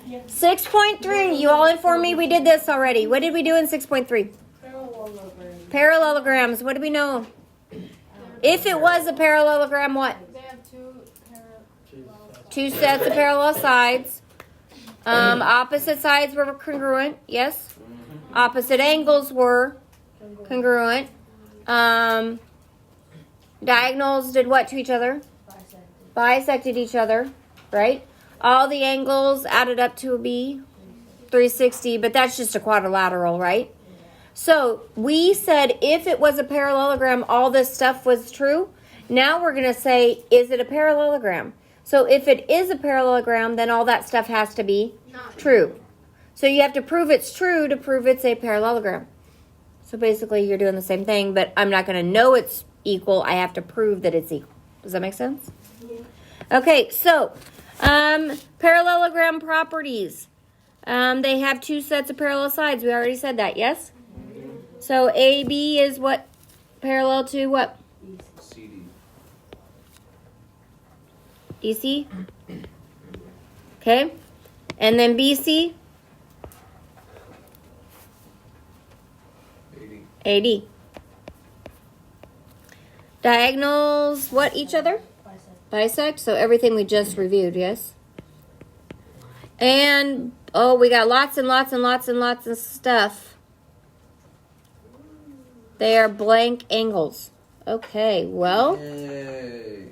6.3. You all informed me we did this already. What did we do in 6.3? Parallelograms. What do we know? If it was a parallelogram, what? They have two sets of parallel sides. Opposite sides were congruent. Yes. Opposite angles were congruent. Diagonals did what to each other? Bisected each other, right? All the angles added up to be 360, but that's just a quadrilateral, right? So we said if it was a parallelogram, all this stuff was true. Now we're going to say, is it a parallelogram? So if it is a parallelogram, then all that stuff has to be true. So you have to prove it's true to prove it's a parallelogram. So basically you're doing the same thing, but I'm not going to know it's equal. I have to prove that it's equal. Does that make sense? Okay, so parallelogram properties. They have two sets of parallel sides. We already said that, yes? So AB is what? Parallel to what? CD. DC? Okay. And then BC? AD. Diagonals, what each other? Bisect. So everything we just reviewed, yes? And, oh, we got lots and lots and lots and lots of stuff. They are blank angles. Okay, well. Yay.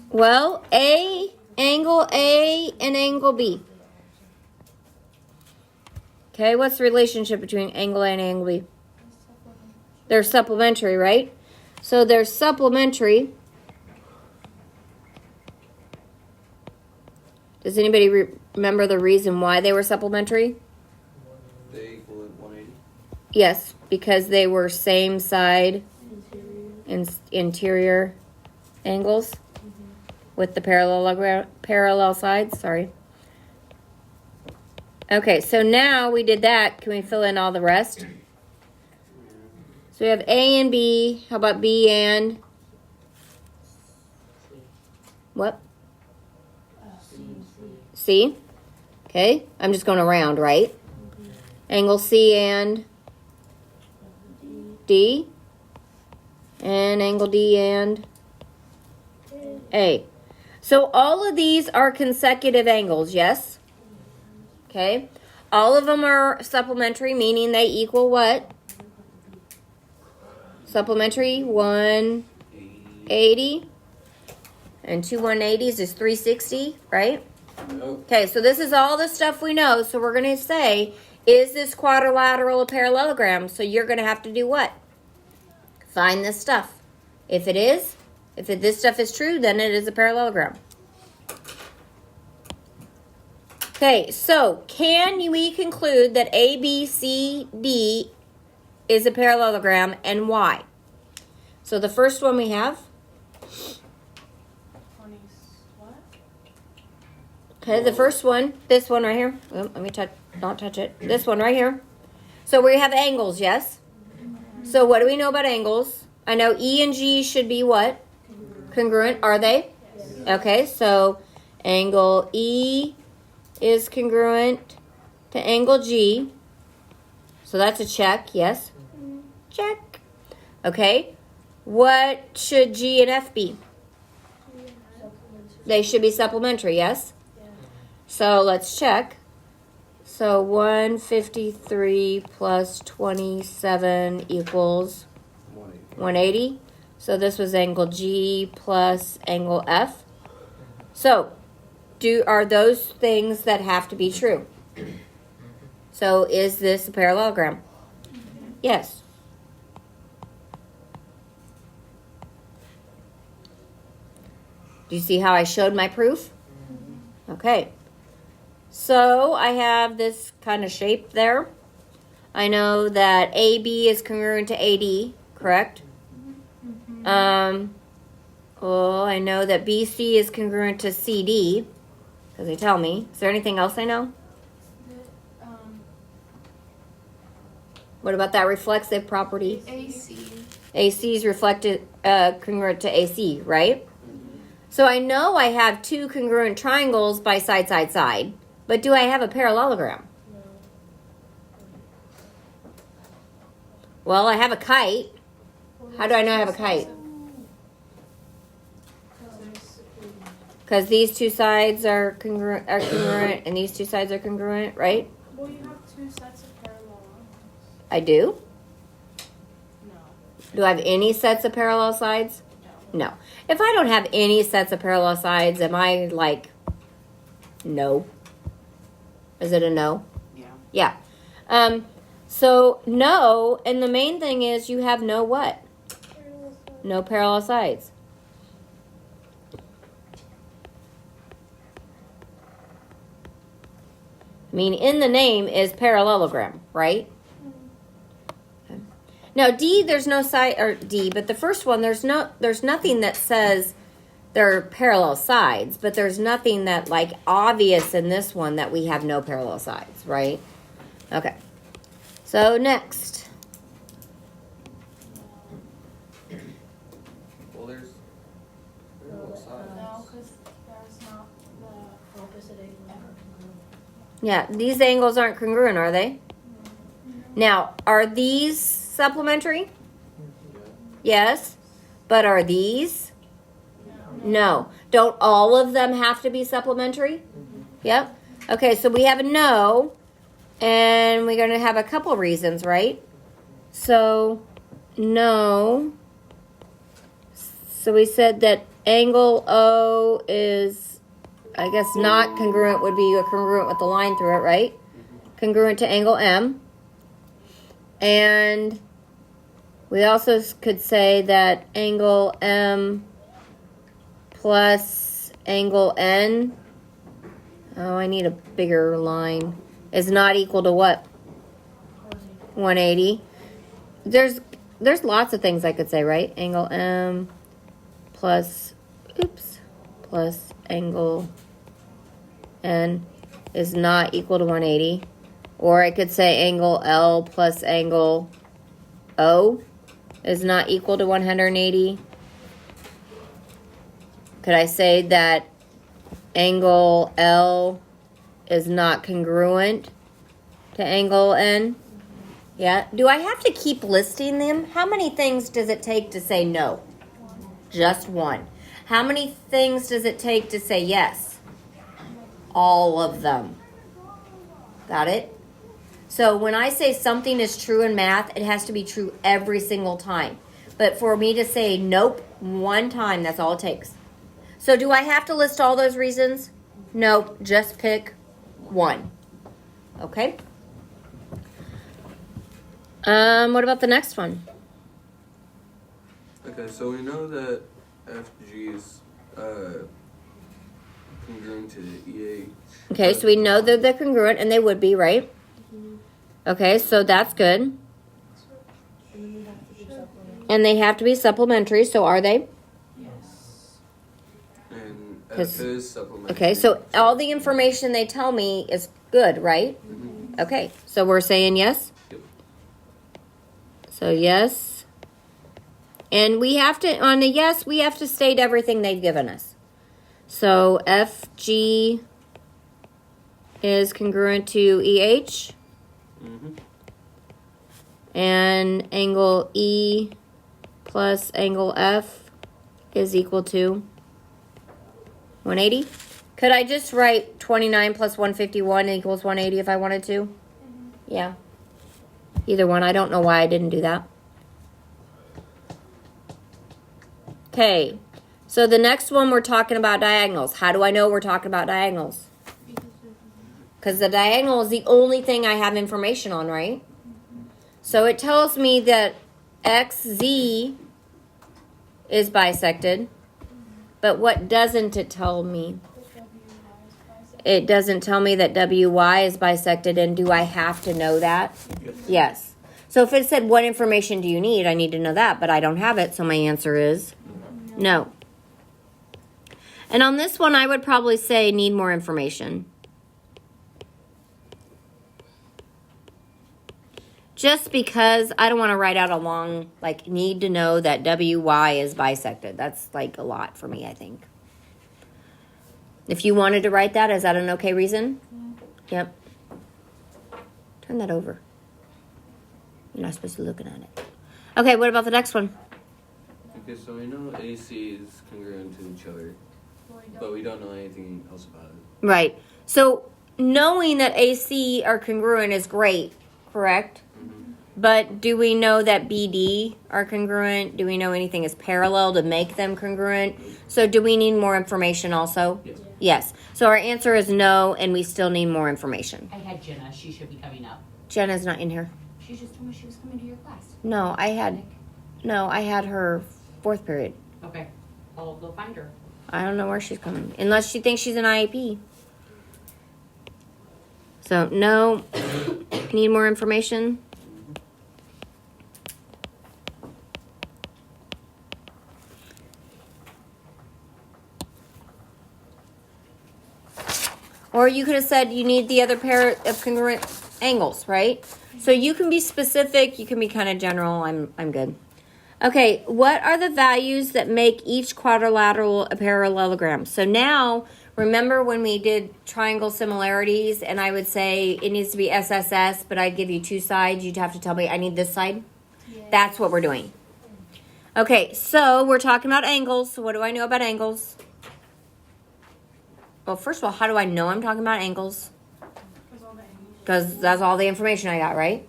Well, angle A and angle B. Okay, what's the relationship between angle A and angle B? They're supplementary, right? So they're supplementary. Does anybody remember the reason why they were supplementary? They equal 180. Yes, because they were same side interior angles with the parallel sides. Sorry. Okay, so now we did that. Can we fill in all the rest? So we have A and B. How about B and what? C. Okay, I'm just going around, right? Angle C and D. And angle D and A. So all of these are consecutive angles, yes? Okay. All of them are supplementary, meaning they equal what? Supplementary 180. And two 180s is 360, right? Nope. Okay, so this is all the stuff we know. So we're going to say, is this quadrilateral a parallelogram? So you're going to have to do what? Find this stuff. If it is, this stuff is true, then it is a parallelogram. Okay, so can we conclude that ABCD is a parallelogram and why? So the first one we have. Okay, the first one, this one right here. Oh, let me not touch it. This one right here. So we have angles, yes? So what do we know about angles? I know E and G should be what? Congruent. Are they? Yes. Okay, so angle E is congruent to angle G. So that's a check, yes? Check. Okay. What should G and F be? They should be supplementary, yes? So let's check. So 153 plus 27 equals 180. So this was angle G plus angle F. So are those things that have to be true? So is this a parallelogram? Yes. Do you see how I showed my proof? Okay. So I have this kind of shape there. I know that AB is congruent to AD, correct? Well, I know that BC is congruent to CD, because they tell me. Is there anything else I know? What about that reflexive property? AC. AC is congruent to AC, right? So I know I have two congruent triangles by side, side, side. But do I have a parallelogram? No. Well, I have a kite. How do I know I have a kite? Because these two sides are congruent, and these two sides are congruent, right? Well, you have two sets of parallel lines. I do. No. Do I have any sets of parallel sides? No. If I don't have any sets of parallel sides, am I like, no? Is it a no? Yeah. Yeah. So no, and the main thing is you have no what? No parallel sides. I mean, in the name is parallelogram, right? Okay. Now D, there's no side, or D, but the first one, there's nothing that says there are parallel sides, but there's nothing that like obvious in this one that we have no parallel sides, right? Okay. So next. Well, there's parallel sides. No, because there's not the opposite angle. Yeah, these angles aren't congruent, are they? Now, are these supplementary? Yes. But are these? No. Don't all of them have to be supplementary? Yep. Okay, so we have a no, and we're going to have a couple reasons, right? So, no. So we said that angle O is, I guess, not congruent, would be congruent with the line through it, right? Congruent to angle M. And we also could say that angle M plus angle N, oh, I need a bigger line, is not equal to what? 180. There's lots of things I could say, right? Angle M plus angle N is not equal to 180. Or I could say angle L plus angle O is not equal to 180. Could I say that angle L is not congruent to angle N? Yeah. Do I have to keep listing them? How many things does it take to say no? Just one. How many things does it take to say yes? All of them. Got it? So when I say something is true in math, it has to be true every single time. But for me to say nope one time, that's all it takes. So do I have to list all those reasons? Nope, just pick one. Okay? What about the next one? Okay, so we know that FG is congruent to EH. Okay, so we know that they're congruent, and they would be, right? Okay, so that's good. And they have to be supplementary, so are they? Yes. And F 'Cause- is supplementary. Okay, so all the information they tell me is good, right? Okay, so we're saying yes? Yep. So yes. And we have to, on a yes, we have to state everything they've given us. So FG is congruent to EH. Mm-hmm. And angle E plus angle F is equal to 180. Could I just write 29 plus 151 equals 180 if I wanted to? Yeah. Either one. I don't know why I didn't do that. Okay. So the next one we're talking about diagonals. How do I know we're talking about diagonals? Because the diagonal is the only thing I have information on, right? So it tells me that XZ is bisected. But what doesn't it tell me? It doesn't tell me that WY is bisected, and do I have to know that? Yes. So if it said, what information do you need? I need to know that, but I don't have it, so my answer is no. And on this one, I would probably say need more information. Just because I don't want to write out a long, like, need to know that WY is bisected. That's, like, a lot for me, I think. If you wanted to write that, is that an okay reason? Yep. Turn that over. You're not supposed to be looking at it. Okay, what about the next one? Okay, so we know AC is congruent to each other, but we don't know anything else about it. Right. So knowing that AC are congruent is great, correct? Mm-hmm. But do we know that BD are congruent? Do we know anything is parallel to make them congruent? So do we need more information also? Yes. Yes. So our answer is no, and we still need more information. I had Jenna. She should be coming up. Jenna's not in here. She just told me she was coming to your class. No, I had her fourth period. Okay. I'll go find her. I don't know where she's coming, unless she thinks she's an IEP. So no, need more information. Or you could have said you need the other pair of congruent angles, right? So you can be specific, you can be kind of general. I'm good. Okay, what are the values that make each quadrilateral a parallelogram? So now, remember when we did triangle similarities and I would say it needs to be SSS, but I'd give you two sides. You'd have to tell me I need this side. Yeah. That's what we're doing. Okay, so we're talking about angles. So what do I know about angles? Well, first of all, how do I know I'm talking about angles? Because that's all the information I got, right?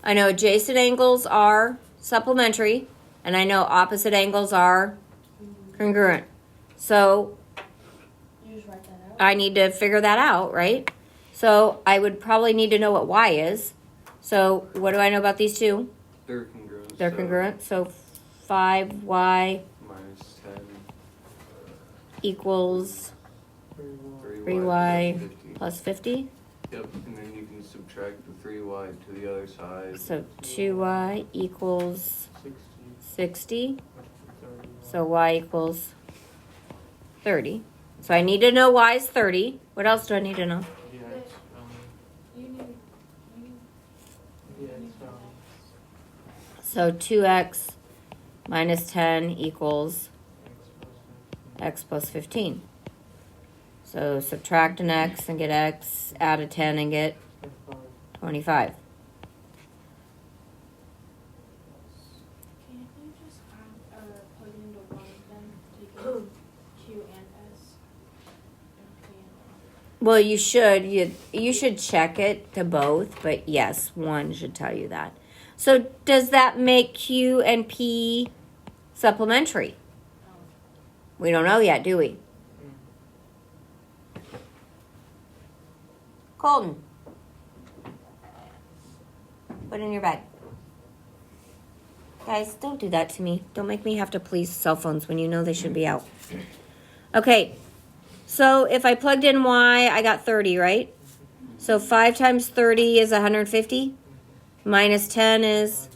I know adjacent angles are supplementary, and I know opposite angles are congruent. So You just write that out. I need to figure that out, right? So I would probably need to know what y is. So what do I know about these two? They're congruent. They're congruent. So 5y Minus 10. equals 3y, 3y 50. plus 50. Yep, and then you can subtract the 3y to the other side. So 2y equals 60. 60. So y equals 30. So I need to know y is 30. What else do I need to know? You need. So 2x minus 10 equals x plus 15. So subtract an x and get x, add a 10 and get 25. Can you just add or plug it into one of them to get Q and S? Well, you should. You should check it to both, but yes, one should tell you that. So does that make Q and P supplementary? We don't know yet, do we? Colton, put it in your bag. Guys, don't do that to me. Don't make me have to police cell phones when you know they should be out. Okay, so if I plugged in y, I got 30, right? So 5 times 30 is 150. Minus 10 is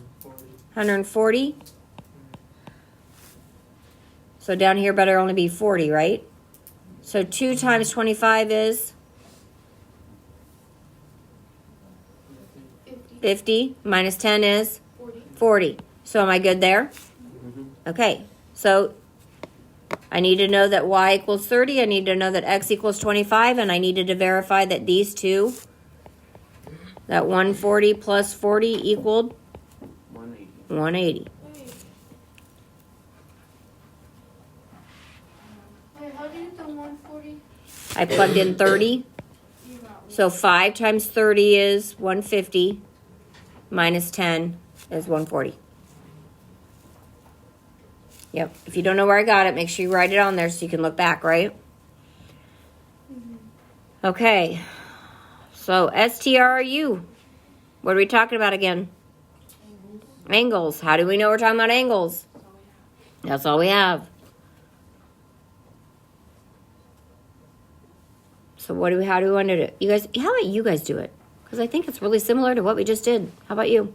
140. So down here better only be 40, right? So 2 times 25 is 50. Minus 10 is 40. So am I good there? Okay. So I need to know that y equals 30. I need to know that x equals 25. And I needed to verify that these two, that 140 plus 40 equaled 180. 180. Wait, how do you get the 140? I plugged in 30. You got So 5 times 30 is 150. Minus 10 is 140. Yep. If you don't know where I got it, make sure you write it on there so you can look back, right? Okay. So STRU. What are we talking about again? Angles. How do we know we're talking about angles? That's all we have. So how do we want to do it? You guys, how about you guys do it? Because I think it's really similar to what we just did. How about you?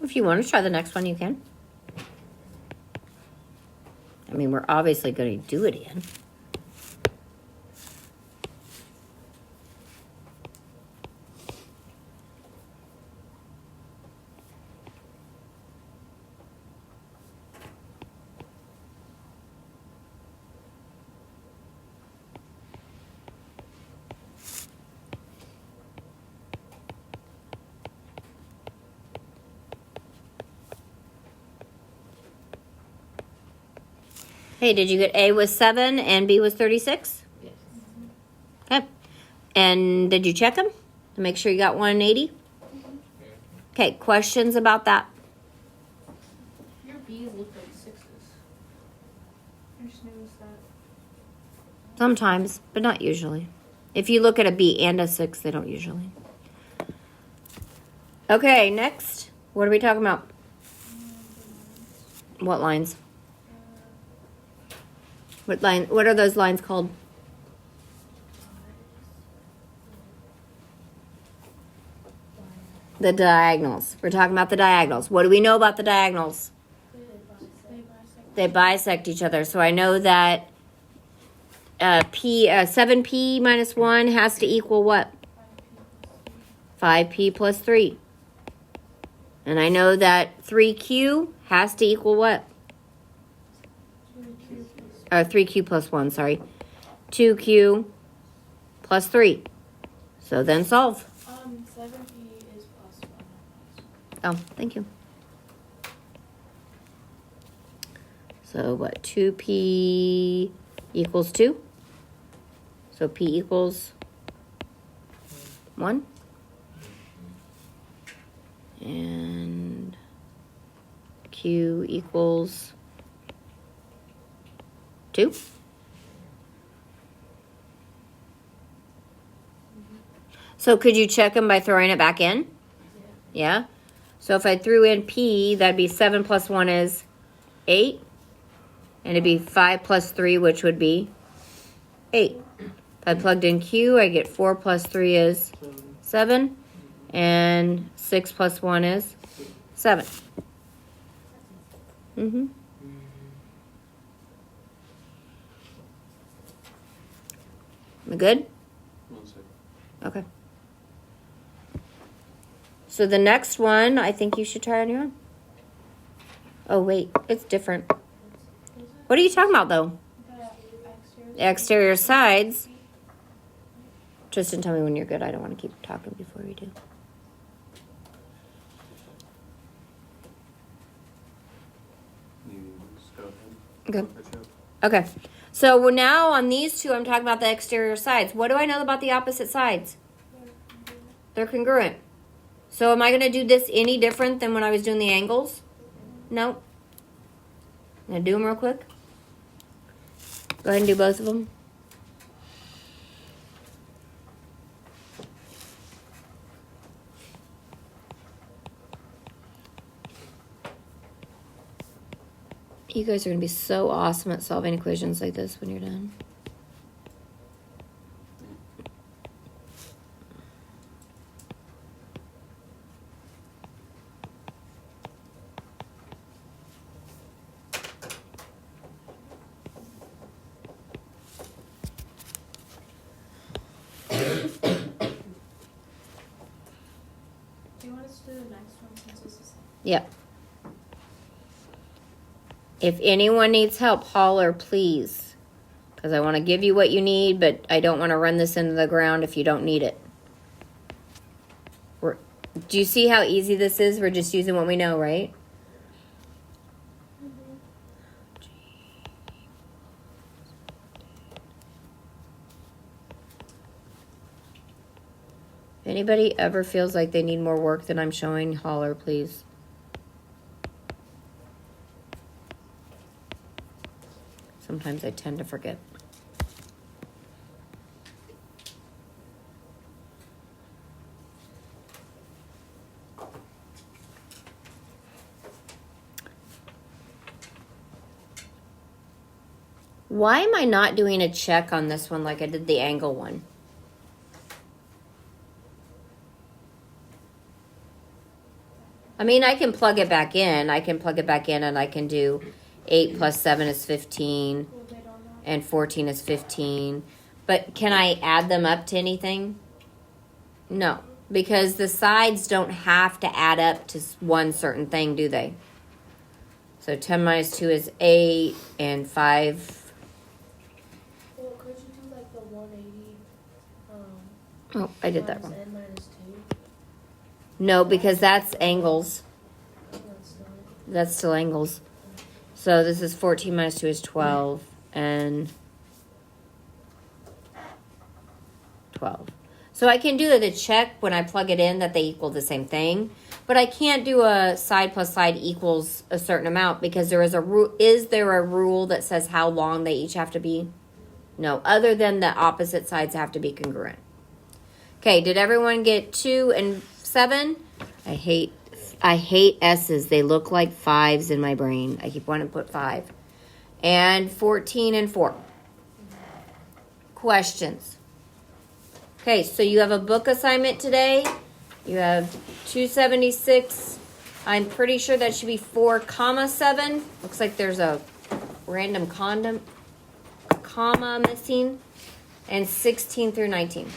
If you want to try the next one, you can. I mean, we're obviously going to do it in. Hey, did you get A was 7 and B was 36? Yes. Okay. And did you check them to make sure you got 180? Okay, questions about that? Your B's look like 6s. I just noticed that. Sometimes, but not usually. If you look at a B and a 6, they don't usually. Okay, next. What are we talking about? What lines? What are those lines called? The diagonals. We're talking about the diagonals. What do we know about the diagonals? They bisect each other. So I know that 7p minus 1 has to equal what? 5p plus 3. And I know that 3q has to equal what? Or 3q plus 1, sorry. 2q plus 3. So then solve. 7p is plus 1. Oh, thank you. So what? 2p equals 2. So p equals 1. And q equals 2. So could you check them by throwing it back in? Yeah. So if I threw in P, that'd be 7 plus 1 is 8. And it'd be 5 plus 3, which would be 8. If I plugged in Q, I get 4 plus 3 is 7. And 6 plus 1 is 7. Mm-hmm. Am I good? 1 second. Okay. So the next one, I think you should try on your own. Oh, wait. It's different. What are you talking about, though? The exterior sides. Tristan, tell me when you're good. I don't want to keep talking before we do. You just go ahead. Okay. I'll catch up. Okay. So we're now on these two, I'm talking about the exterior sides. What do I know about the opposite sides? They're congruent. So am I going to do this any different than when I was doing the angles? No. I'm going to do them real quick. Go ahead and do both of them. You guys are going to be so awesome at solving equations like this when you're done. Do you want us to do the next one since this is Yep. If anyone needs help, holler, please. Because I want to give you what you need, but I don't want to run this into the ground if you don't need it. Do you see how easy this is? We're just using what we know, right? If anybody ever feels like they need more work than I'm showing, holler, please. Sometimes I tend to forget. Why am I not doing a check on this one like I did the angle one? I mean, I can plug it back in. I can plug it back in and I can do 8 plus 7 is 15 Well, they don't know. and 14 is 15. But can I add them up to anything? No, because the sides don't have to add up to one certain thing, do they? So 10 minus 2 is 8 and 5. Well, could you do like the 180? Oh, I did that wrong. N minus 2? No, because that's angles. That's not. That's still angles. So this is 14 minus 2 is 12 and 12. So I can do the check when I plug it in that they equal the same thing, but I can't do a side plus side equals a certain amount because there is a rule. Is there a rule that says how long they each have to be? No, other than the opposite sides have to be congruent. Okay, did everyone get 2 and 7? I hate S's. They look like 5s in my brain. I keep wanting to put 5. And 14 and 4. Questions? Okay, so you have a book assignment today. You have 276. I'm pretty sure that should be 4,7. Looks like there's a random comma missing. And 16 through 19.